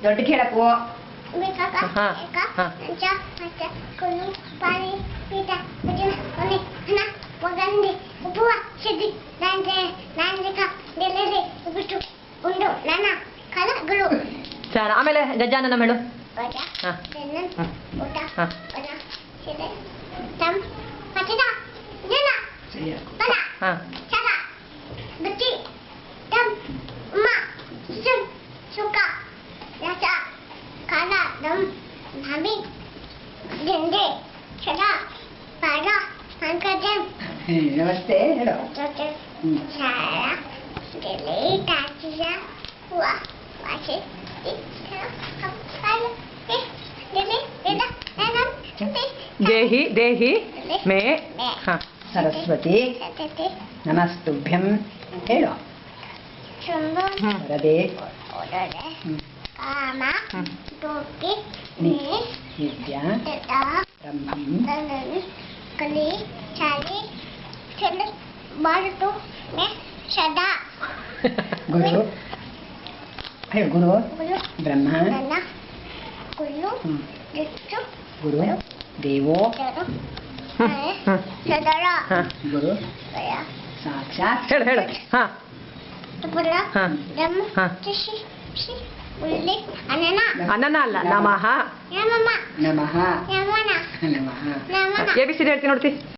ದೊಡ್ಡ ಕೇಳಕು ಸರ್ ಆಮೇಲೆ ಗಜಾನನ ಮೇಳು ನಮಸ್ತೆ ಹೇಳು ದೇಹಿ ದೇಹಿ ಮೇ ಸರಸ್ವತಿ ನಮಸ್ತುಭ್ಯಂ ಹೇಳು ವರದೆ ಕಾಮ ವಿದ್ಯಾ ಬ್ರಹ್ಮಂ ಕಲಿ ಚಾಲಿ ಮಾಡುತ್ತು ಸದಾ ಗುರು ಹೇಳು ಗುರು ಬ್ರಹ್ಮ ಗುರು ಗುರು ದೇವೋ ಸದರ ಗುರು ಸಾಕ್ಷಾತ್ ಹೇಳು ಹೇಳು ಹಾಂ ಅನನ ಅಲ್ಲ ನಮಃ ನಮಃ ನಮನ ನಮಃ ನಮನ ABCD ಹೇಳ್ತೀನಿ ನೋಡ್ತಿ